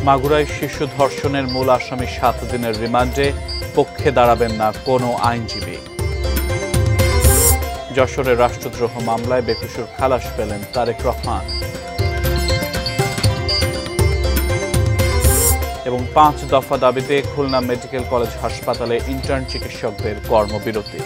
মাগুরায় শিশু ধর্ষণের মূল আসামি 7 দিনের রিমান্ডে, পক্ষে দাঁড়াবেন না কোনো আইনজীবী। যশোরের রাষ্ট্রদ্রোহ মামলায় বেকসুর খালাস পেলেন তারেক রহমান। এবং 5 দফা দাবিতে খুলনা মেডিকেল কলেজ হাসপাতালে ইন্টার্ন চিকিৎসকদের কর্মবিরতি।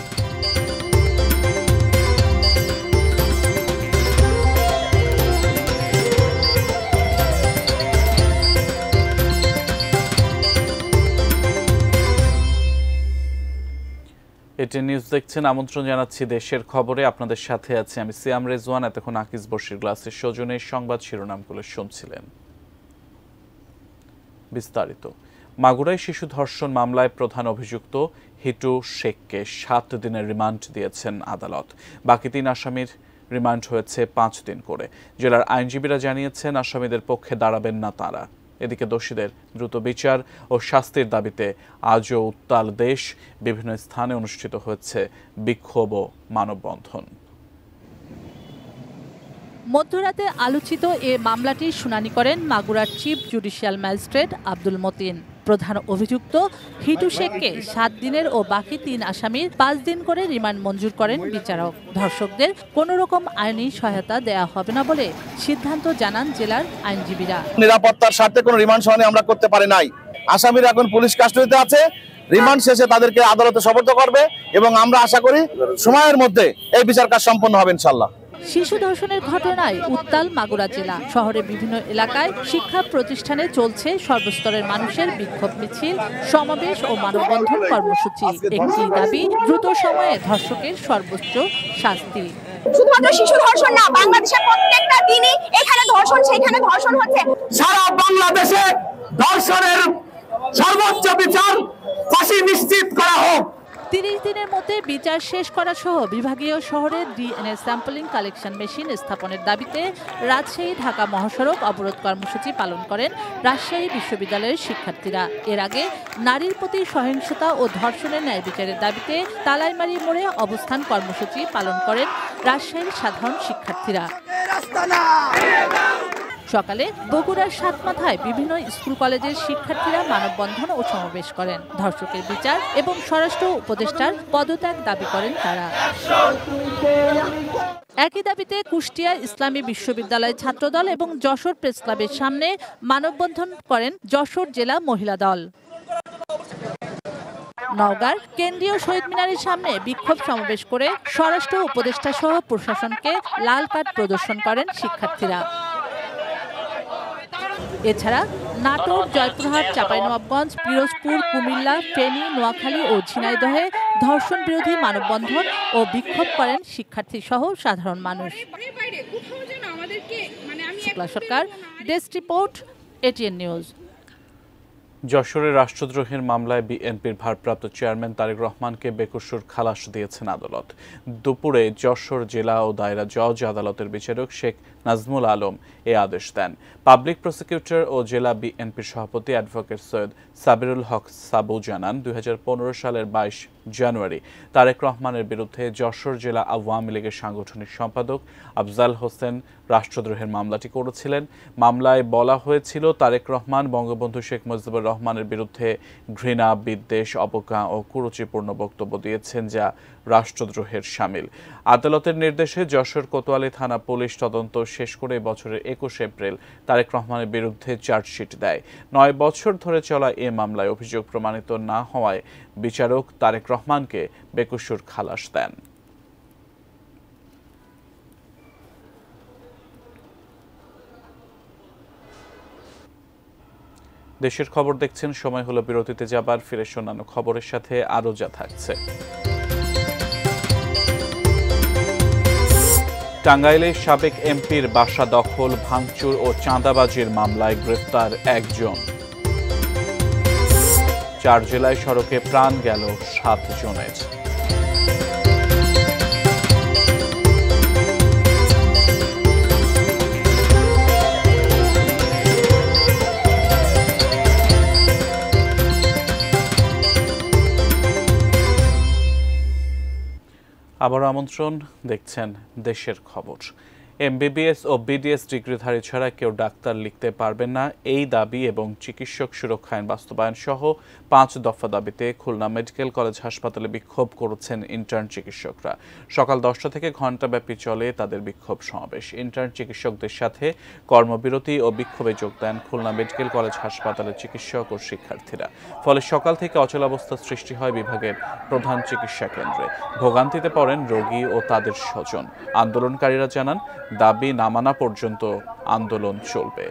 এটি নিউজ দেখছেন, আমন্ত্রণ জানাচ্ছি দেশের খবরে। আপনাদের সাথে আছি আমি সিয়াম রেজওয়ান। এতক্ষণ আকিজ বশির গ্লাসের সৌজন্যে সংবাদ শিরোনামগুলো শুনছিলেন। বিস্তারিত। মাগুরায় শিশু ধর্ষণ মামলায় প্রধান অভিযুক্ত হিটু শেখকে 7 দিনের রিমান্ড দিয়েছেন আদালত। বাকি 3 আসামির রিমান্ড হয়েছে 5 দিন করে। জেলার আইনজীবীরা জানিয়েছেন আসামিদের পক্ষে দাঁড়াবেন না তারা। এদিকে দোষীদের দ্রুত বিচার ও শাস্তির দাবিতে আজও উত্তাল দেশ। বিভিন্ন স্থানে অনুষ্ঠিত হয়েছে বিক্ষোভ ও মানববন্ধন। মধ্যরাতে আলোচিত এ মামলাটির শুনানি করেন মাগুরার chief judicial magistrate Abdul Matin. প্রধান অভিযুক্ত হিটু শেখকে 7 দিনের ও বাকি 3 আসামির 5 দিন করে রিমান্ড মঞ্জুর করেন বিচারক। ধর্ষকদের কোনো রকম আইনি সহায়তা দেয়া হবে না বলে সিদ্ধান্ত জানান জেলার আইনজীবীরা। নিরাপত্তার স্বার্থে কোনো রিমান্ড শুনানি আমরা করতে পারি নাই। আসামিরা এখন পুলিশ কাস্টডিতে আছে। রিমান্ড শেষে তাদেরকে আদালতে সোপর্দ করবে এবং আমরা আশা করি সময়ের মধ্যে এই বিচার কাজ সম্পন্ন হবে ইনশাআল্লাহ। শিশু ধর্ষণের ঘটনায় উত্তাল মাগুরা জেলা। শহরের বিভিন্ন এলাকায় শিক্ষা প্রতিষ্ঠানে চলছে সর্বস্তরের মানুষের বিক্ষোভ মিছিল, সমাবেশ ও মানববন্ধন কর্মসূচি। একটি দাবি, দ্রুত সময়ে ধর্ষকের সর্বোচ্চ শাস্তি। শুধুমাত্র শিশু ধর্ষণ না, বাংলাদেশের প্রত্যেকটা দিনই এখানে ধর্ষণ সেখানে ধর্ষণ হচ্ছে। সারা বাংলাদেশে ধর্ষণের সর্বোচ্চ বিচার, ফাঁসি নিশ্চিত করা হোক। 30 দিনের মধ্যে বিচার শেষ করা সহ বিভাগীয় শহরে ডিএনএ স্যাম্পলিং কালেকশন মেশিন স্থাপনের দাবিতে রাজশাহী ঢাকা মহাসড়ক অবরোধ কর্মসূচি পালন করেন রাজশাহী বিশ্ববিদ্যালয়ের শিক্ষার্থীরা। এর আগে নারীর প্রতি সহিংসতা ও ধর্ষণের ন্যায় বিচারের দাবিতে তালাইমারি মোড়ে অবস্থান কর্মসূচি পালন করেন রাজশাহীর সাধারণ শিক্ষার্থীরা। সকালে বগুড়ার সাতমাথায় বিভিন্ন স্কুল কলেজের শিক্ষার্থীরা মানববন্ধন ও সমাবেশ করেন। ধর্ষকের বিচার এবং স্বরাষ্ট্র উপদেষ্টার পদত্যাগ দাবি করেন তারা। একই দাবিতে কুষ্টিয়া ইসলামী বিশ্ববিদ্যালয় ছাত্রদল এবং যশোর প্রেস ক্লাবের সামনে মানববন্ধন করেন যশোর জেলা মহিলা দল। নওগাঁর কেন্দ্রীয় শহীদ মিনারের সামনে বিক্ষোভ সমাবেশ করে স্বরাষ্ট্র উপদেষ্টা সহ প্রশাসনকে লাল কার্ড প্রদর্শন করেন শিক্ষার্থীরা। এছাড়া নাটোর, জয়পুরহাট, চাঁপাইনবাবগঞ্জ, পিরোজপুর, কুমিল্লা, ফেনী, নোয়াখালী ও ঝিনাইদহে ধর্ষণ বিরোধী মানববন্ধন ও বিক্ষোভ করেন শিক্ষার্থী সহ সাধারণ মানুষ। শুক্লা সরকার, ডেস্ক রিপোর্ট, এটিএন নিউজ। যশোরের রাষ্ট্রদ্রোহের মামলায় বিএনপির ভারপ্রাপ্ত চেয়ারম্যান তারেক রহমানকে বেকসুর খালাস দিয়েছেন আদালত। দুপুরে যশোর জেলা ও দায়রা জজ আদালতের বিচারক শেখ নাজমুল আলম এ আদেশ দেন। পাবলিক প্রসিকিউটর ও জেলা বিএনপির সভাপতি অ্যাডভোকেট সৈয়দ সাবিরুল হক সাবু জানান, 2015 সালের 22 জানুয়ারি তারেক রহমানের বিরুদ্ধে যশোর জেলা আওয়ামী লীগের সাংগঠনিক সম্পাদক আফজাল হোসেন রাষ্ট্রদ্রোহের মামলাটি করেছিলেন। মামলায় বলা হয়েছিল তারেক রহমান বঙ্গবন্ধু শেখ মুজিবুর রহমানের বিরুদ্ধে ঘৃণা, বিদ্বেষ, অবজ্ঞা ও কুরুচিপূর্ণ বক্তব্য দিয়েছেন, যা রাষ্ট্রদ্রোহের শামিল। আদালতের নির্দেশে যশোর কোতোয়ালি থানা পুলিশ তদন্ত শেষ করে বছরের 21 এপ্রিল তারেক রহমানের বিরুদ্ধে চার্জশিট দেয়। 9 বছর ধরে চলা এ মামলায় অভিযোগ প্রমাণিত না হওয়ায় বিচারক তারেক রহমানকে বেকসুর খালাস দেন। দেশের খবর দেখছেন, সময় হলো বিরতিতে যাবার। ফিরে অন্যান্য খবরের সাথে আরো যা থাকছে। টাঙ্গাইলে সাবেক এমপির বাসা দখল, ভাঙচুর ও চাঁদাবাজির মামলায় গ্রেফতার 1 জন। 4 জেলায় সড়কে প্রাণ গেল 7 জনের। আবারও আমন্ত্রণ, দেখছেন দেশের খবর। এমবিবিএস ও বিডিএস ডিগ্রিধারী ছাড়া কেউ ডাক্তার লিখতে পারবেন না, এই দাবি এবং চিকিৎসক সুরক্ষা আইন বাস্তবায়ন সহ 5 দফা দাবিতে খুলনা মেডিকেল কলেজ হাসপাতালে বিক্ষোভ করেছেন ইন্টার্ন চিকিৎসকরা। সকাল 10টা থেকে ঘণ্টাব্যাপী চলে তাদের বিক্ষোভ সমাবেশ। ইন্টার্ন চিকিৎসকদের সাথে কর্মবিরতি ও বিক্ষোভে যোগ দেন খুলনা মেডিকেল কলেজ হাসপাতালের চিকিৎসক ও শিক্ষার্থীরা। ফলে সকাল থেকে অচলাবস্থা সৃষ্টি হয় বিভাগের প্রধান চিকিৎসা কেন্দ্রে। ভোগান্তিতে পড়েন রোগী ও তাদের স্বজন। আন্দোলনকারীরা জানান, দাবি না মানা পর্যন্ত আন্দোলন চলবে।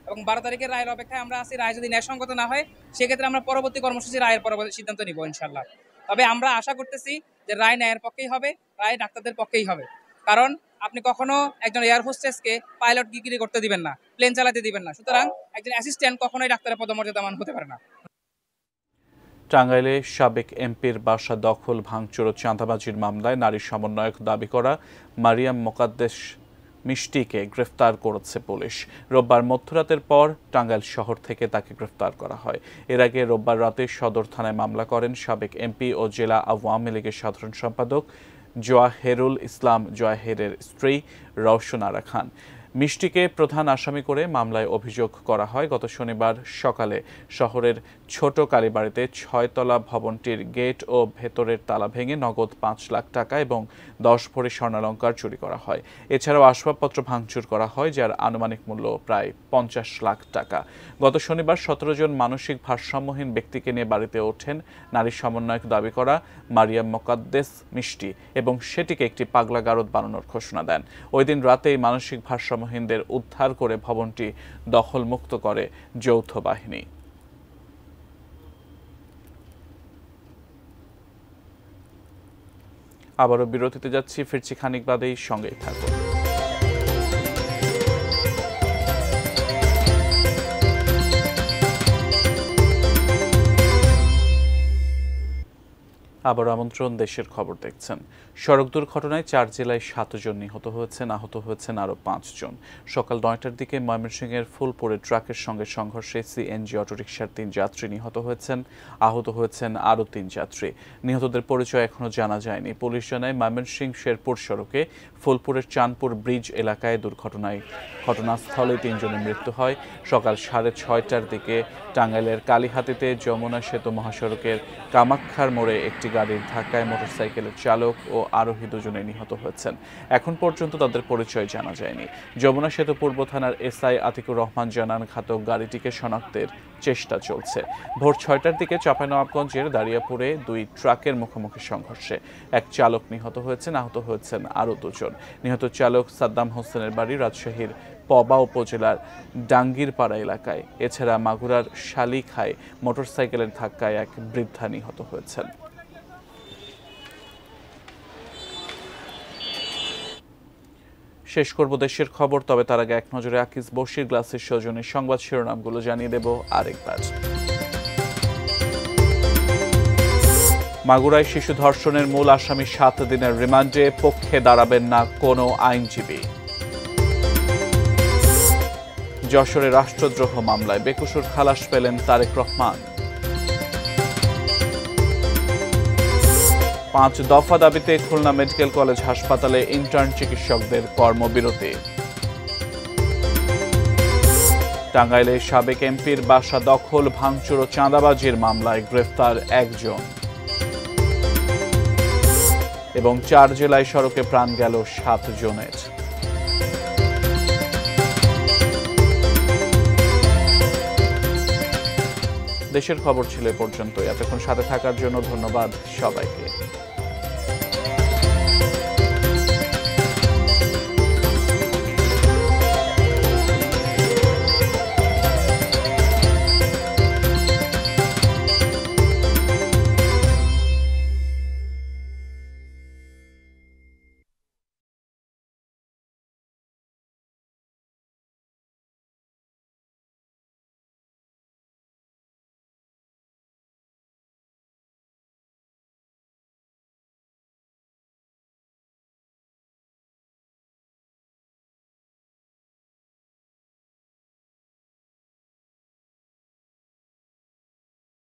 এবং 12 তারিখের রায়ের অপেক্ষায় আমরা আছি। রায় যদি ন্যায়সঙ্গত না হয় সেক্ষেত্রে আমরা পরবর্তী কর্মসূচি রায়ের পরবর্তী সিদ্ধান্ত নিব ইনশাল্লাহ। তবে আমরা আশা করতেছি যে রায় ন্যায়ের পক্ষেই হবে, রায় ডাক্তারদের পক্ষেই হবে। কারণ আপনি কখনো একজন এয়ার হোস্টেসকে পাইলট ডিগ্রি করতে দিবেন না, প্লেন চালাতে দিবেন না। সুতরাং একজন অ্যাসিস্ট্যান্ট কখনোই ডাক্তারের পদমর্যাদামান হতে পারে না। টাঙ্গাইলে সাবেক এমপির বাসা দখল, ভাঙচুর ও চাঁদাবাজির মামলায় নারী সমন্বয়ক দাবি করা মারিয়াম মোকাদ্দেস মিষ্টিকে গ্রেফতার করেছে পুলিশ। রোববার মধ্যরাতের পর টাঙ্গাইল শহর থেকে তাকে গ্রেফতার করা হয়। এর আগে রোববার রাতে সদর থানায় মামলা করেন সাবেক এমপি ও জেলা আওয়ামী লীগের সাধারণ সম্পাদক জওয়াহেরুল ইসলাম জওয়াহেরের স্ত্রী রওশন আরা খান। মিষ্টিকে প্রধান আসামি করে মামলায় অভিযোগ করা হয়। গত শনিবার সকালে শহরের ছোট কালীবাড়িতে 6তলা ভবনটির গেট ও ভেতরের তালা ভেঙে নগদ 5 লাখ টাকা এবং 10 ভরি স্বর্ণালংকার চুরি করা হয়। এছাড়াও আসবাবপত্র ভাঙচুর করা হয়, যার আনুমানিক মূল্য প্রায় 50 লাখ টাকা। গত শনিবার 17 জন মানসিক ভারসাম্যহীন ব্যক্তিকে নিয়ে বাড়িতে ওঠেন নারী সমন্বয়ক দাবি করা মারিয়াম মোকাদ্দেস মিষ্টি এবং সেটিকে একটি পাগলা গারদ বানানোর ঘোষণা দেন। ওই দিন রাতেই মানসিক ভারসাম্যহীনদের উদ্ধার করে ভবনটি দখলমুক্ত করে যৌথ বাহিনী। আবারও বিরতিতে যাচ্ছি, ফিরছি খানিক বাদেই, সঙ্গেই থাকুন। আবার আমন্ত্রণ, দেশের খবর দেখছেন। সড়ক দুর্ঘটনায় 4 জেলায় 7 জন নিহত হয়েছেন, আহত হয়েছেন আরও 5 জন। সকাল 9টার দিকে ময়মনসিংহের ফুলপুরে ট্রাকের সঙ্গে সংঘর্ষে সিএনজি অটোরিকশার 3 যাত্রী নিহত হয়েছেন, আহত হয়েছেন আরও 3 যাত্রী। নিহতদের পরিচয় এখনও জানা যায়নি। পুলিশ জানায়, ময়মনসিংহ শেরপুর সড়কে ফুলপুরের চাঁদপুর ব্রিজ এলাকায় ঘটনাস্থলে 3 জনের মৃত্যু হয়। সকাল 6:30টার দিকে টাঙ্গাইলের কালীহাতিতে যমুনা সেতু মহাসড়কের কামাখ্যার মোড়ে একটি গাড়ির ধাক্কায় মোটরসাইকেলের চালক ও আরোহী 2 জনে নিহত হয়েছেন। এখন পর্যন্ত তাদের পরিচয় জানা যায়নি। যমুনা সেতু পূর্ব থানার এসআই আতিকুর রহমান জানান, ঘাতক গাড়িটিকে শনাক্তের চেষ্টা চলছে। ভোর 6টার দিকে চাঁপাইনবাবগঞ্জের দারিয়াপুরে 2 ট্রাকের মুখোমুখি সংঘর্ষে এক চালক নিহত হয়েছেন, আহত হয়েছেন আরও 2 জন। নিহত চালক সাদ্দাম হোসেনের বাড়ি রাজশাহীর পবা উপজেলার ডাঙ্গিরপাড়া এলাকায়। এছাড়া মাগুরার শালিখায় মোটরসাইকেলের ধাক্কায় এক বৃদ্ধা নিহত হয়েছেন। শেষ করব দেশের খবর, তবে তার আগে এক নজরে আকিজ বশির গ্লাসের সৌজন্যে সংবাদ শিরোনামগুলো জানিয়ে দেব আরেকবার। মাগুরায় শিশু ধর্ষণের মূল আসামি 7 দিনের রিমান্ডে, পক্ষে দাঁড়াবেন না কোনো আইনজীবী। যশোরে রাষ্ট্রদ্রোহ মামলায় বেকসুর খালাস পেলেন তারেক রহমান। 5 দফা দাবিতে খুলনা মেডিকেল কলেজ হাসপাতালে ইন্টার্ন চিকিৎসকদের কর্মবিরতি। টাঙ্গাইলে সাবেক এমপির বাসা দখল, ভাঙচুর ও চাঁদাবাজির মামলায় গ্রেফতার 1 জন। এবং 4 জেলায় সড়কে প্রাণ গেল 7 জনের। দেশের খবর ছিল এ পর্যন্ত। এতক্ষণ সাথে থাকার জন্য ধন্যবাদ সবাইকে।